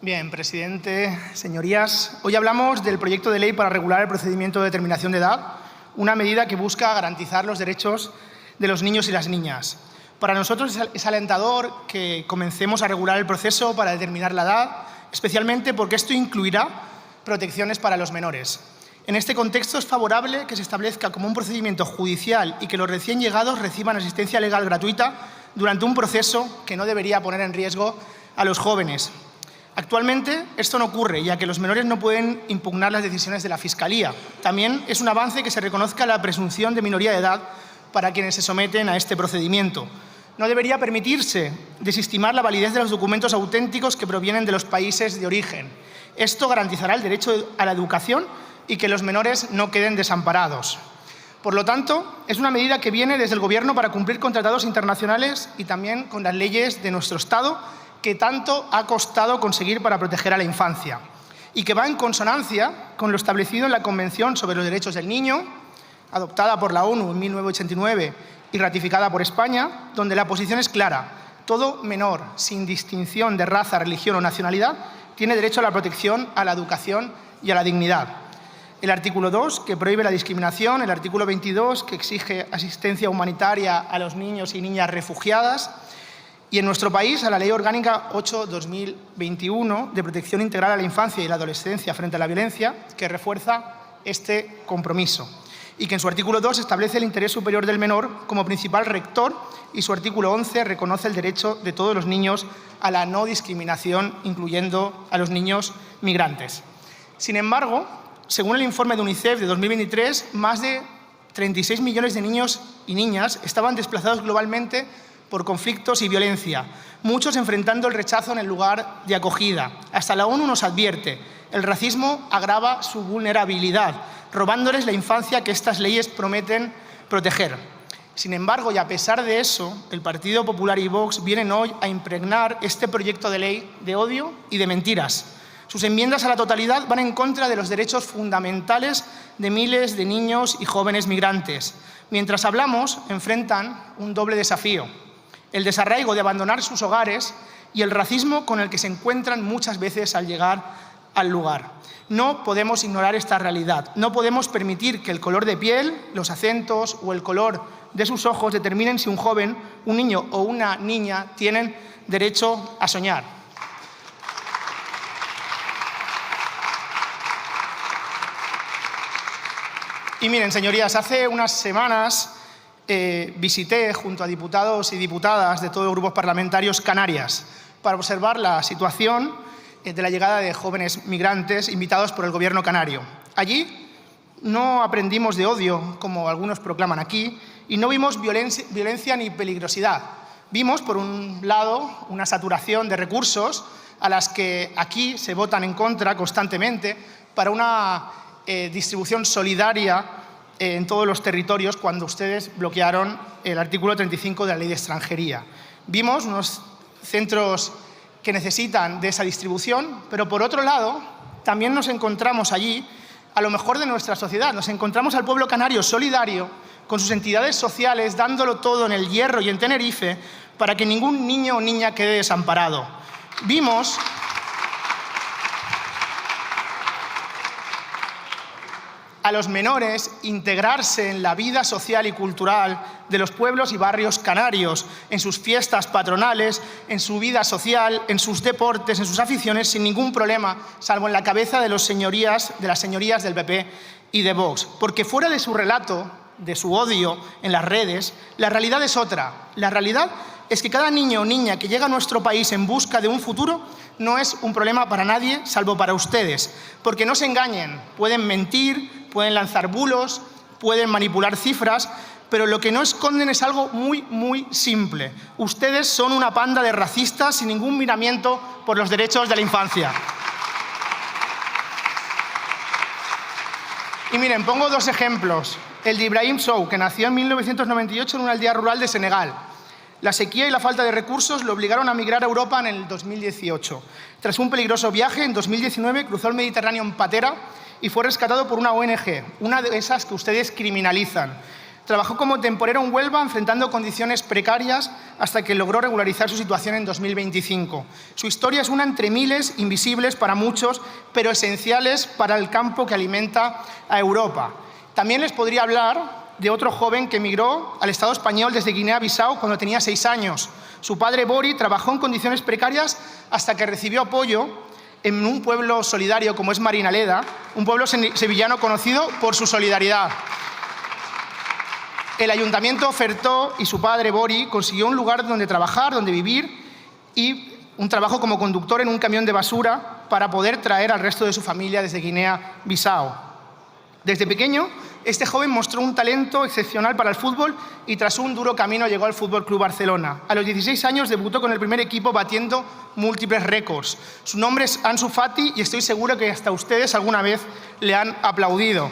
Bien, presidente, señorías, hoy hablamos del proyecto de ley para regular el procedimiento de determinación de edad, una medida que busca garantizar los derechos de los niños y las niñas. Para nosotros es alentador que comencemos a regular el proceso para determinar la edad, especialmente porque esto incluirá protecciones para los menores. En este contexto es favorable que se establezca como un procedimiento judicial y que los recién llegados reciban asistencia legal gratuita durante un proceso que no debería poner en riesgo a los jóvenes. Actualmente esto no ocurre, ya que los menores no pueden impugnar las decisiones de la Fiscalía. También es un avance que se reconozca la presunción de minoría de edad para quienes se someten a este procedimiento. No debería permitirse desestimar la validez de los documentos auténticos que provienen de los países de origen. Esto garantizará el derecho a la educación y que los menores no queden desamparados. Por lo tanto, es una medida que viene desde el Gobierno para cumplir con tratados internacionales y también con las leyes de nuestro Estado, que tanto ha costado conseguir para proteger a la infancia y que va en consonancia con lo establecido en la Convención sobre los Derechos del Niño, adoptada por la ONU en 1989 y ratificada por España, donde la posición es clara: todo menor, sin distinción de raza, religión o nacionalidad, tiene derecho a la protección, a la educación y a la dignidad. El artículo 2, que prohíbe la discriminación; el artículo 22, que exige asistencia humanitaria a los niños y niñas refugiadas; y en nuestro país, a la Ley Orgánica 8/2021 de protección integral a la infancia y la adolescencia frente a la violencia, que refuerza este compromiso y que en su artículo 2 establece el interés superior del menor como principal rector, y su artículo 11 reconoce el derecho de todos los niños a la no discriminación, incluyendo a los niños migrantes. Sin embargo, según el informe de UNICEF de 2023, más de 36 millones de niños y niñas estaban desplazados globalmente por conflictos y violencia, muchos enfrentando el rechazo en el lugar de acogida. Hasta la ONU nos advierte: el racismo agrava su vulnerabilidad, robándoles la infancia que estas leyes prometen proteger. Sin embargo, y a pesar de eso, el Partido Popular y Vox vienen hoy a impregnar este proyecto de ley de odio y de mentiras. Sus enmiendas a la totalidad van en contra de los derechos fundamentales de miles de niños y jóvenes migrantes. Mientras hablamos, enfrentan un doble desafío: el desarraigo de abandonar sus hogares y el racismo con el que se encuentran muchas veces al llegar al lugar. No podemos ignorar esta realidad. No podemos permitir que el color de piel, los acentos o el color de sus ojos determinen si un joven, un niño o una niña tienen derecho a soñar. Y miren, señorías, hace unas semanas visité, junto a diputados y diputadas de todos los grupos parlamentarios, Canarias, para observar la situación de la llegada de jóvenes migrantes invitados por el Gobierno canario. Allí no aprendimos de odio, como algunos proclaman aquí, y no vimos violencia ni peligrosidad. Vimos, por un lado, una saturación de recursos a las que aquí se votan en contra constantemente para una distribución solidaria en todos los territorios cuando ustedes bloquearon el artículo 35 de la Ley de Extranjería. Vimos unos centros que necesitan de esa distribución, pero por otro lado también nos encontramos allí a lo mejor de nuestra sociedad. Nos encontramos al pueblo canario solidario con sus entidades sociales, dándolo todo en El Hierro y en Tenerife para que ningún niño o niña quede desamparado. Vimos a los menores integrarse en la vida social y cultural de los pueblos y barrios canarios, en sus fiestas patronales, en su vida social, en sus deportes, en sus aficiones, sin ningún problema, salvo en la cabeza de las señorías del PP y de Vox. Porque fuera de su relato, de su odio en las redes, la realidad es otra. La realidad es que cada niño o niña que llega a nuestro país en busca de un futuro no es un problema para nadie, salvo para ustedes. Porque no se engañen, pueden mentir, pueden lanzar bulos, pueden manipular cifras, pero lo que no esconden es algo muy, muy simple. Ustedes son una panda de racistas sin ningún miramiento por los derechos de la infancia. Y miren, pongo dos ejemplos. El de Ibrahim Sow, que nació en 1998 en una aldea rural de Senegal. La sequía y la falta de recursos lo obligaron a migrar a Europa en el 2018. Tras un peligroso viaje, en 2019 cruzó el Mediterráneo en patera y fue rescatado por una ONG, una de esas que ustedes criminalizan. Trabajó como temporero en Huelva, enfrentando condiciones precarias hasta que logró regularizar su situación en 2025. Su historia es una entre miles, invisibles para muchos, pero esenciales para el campo que alimenta a Europa. También les podría hablar de otro joven que emigró al Estado español desde Guinea-Bissau cuando tenía 6 años. Su padre, Bori, trabajó en condiciones precarias hasta que recibió apoyo en un pueblo solidario como es Marinaleda, un pueblo sevillano conocido por su solidaridad. El ayuntamiento ofertó y su padre, Bori, consiguió un lugar donde trabajar, donde vivir y un trabajo como conductor en un camión de basura para poder traer al resto de su familia desde Guinea-Bissau. Desde pequeño, este joven mostró un talento excepcional para el fútbol y tras un duro camino llegó al Fútbol Club Barcelona. A los 16 años debutó con el primer equipo batiendo múltiples récords. Su nombre es Ansu Fati y estoy seguro que hasta ustedes alguna vez le han aplaudido.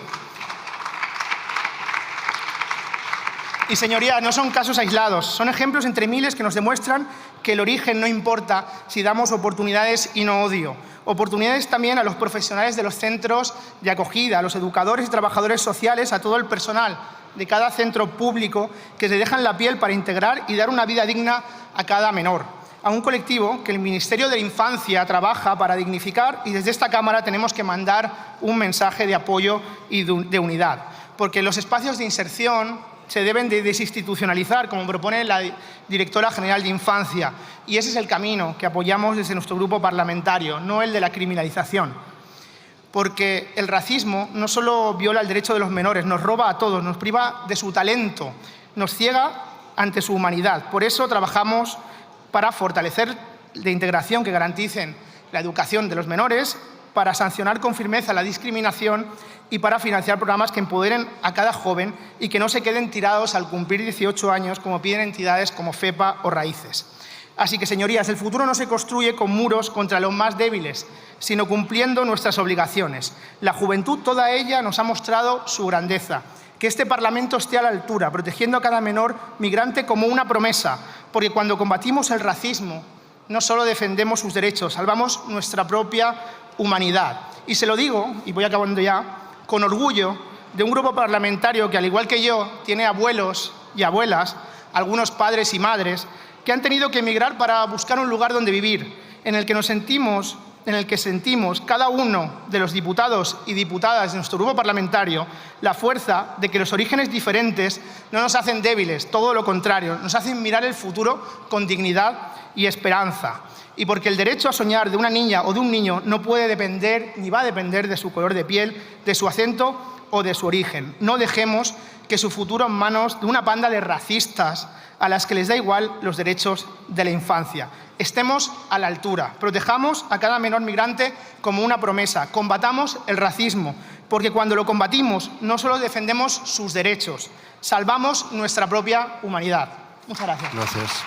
Y, señorías, no son casos aislados, son ejemplos entre miles que nos demuestran que el origen no importa si damos oportunidades y no odio. Oportunidades también a los profesionales de los centros de acogida, a los educadores y trabajadores sociales, a todo el personal de cada centro público que se dejan la piel para integrar y dar una vida digna a cada menor. A un colectivo que el Ministerio de la Infancia trabaja para dignificar y desde esta Cámara tenemos que mandar un mensaje de apoyo y de unidad. Porque los espacios de inserción se deben de desinstitucionalizar, como propone la Directora General de Infancia. Y ese es el camino que apoyamos desde nuestro grupo parlamentario, no el de la criminalización. Porque el racismo no solo viola el derecho de los menores, nos roba a todos, nos priva de su talento, nos ciega ante su humanidad. Por eso trabajamos para fortalecer de integración que garanticen la educación de los menores, para sancionar con firmeza la discriminación y para financiar programas que empoderen a cada joven y que no se queden tirados al cumplir 18 años, como piden entidades como FEPA o Raíces. Así que, señorías, el futuro no se construye con muros contra los más débiles, sino cumpliendo nuestras obligaciones. La juventud, toda ella, nos ha mostrado su grandeza. Que este Parlamento esté a la altura, protegiendo a cada menor migrante como una promesa, porque cuando combatimos el racismo, no solo defendemos sus derechos, salvamos nuestra propia humanidad. Y se lo digo, y voy acabando ya, con orgullo de un grupo parlamentario que, al igual que yo, tiene abuelos y abuelas, algunos padres y madres, que han tenido que emigrar para buscar un lugar donde vivir, en el que sentimos cada uno de los diputados y diputadas de nuestro grupo parlamentario la fuerza de que los orígenes diferentes no nos hacen débiles, todo lo contrario, nos hacen mirar el futuro con dignidad y esperanza. Y porque el derecho a soñar de una niña o de un niño no puede depender ni va a depender de su color de piel, de su acento o de su origen. No dejemos que su futuro en manos de una panda de racistas a las que les da igual los derechos de la infancia. Estemos a la altura, protejamos a cada menor migrante como una promesa, combatamos el racismo, porque cuando lo combatimos no solo defendemos sus derechos, salvamos nuestra propia humanidad. Muchas gracias. Gracias.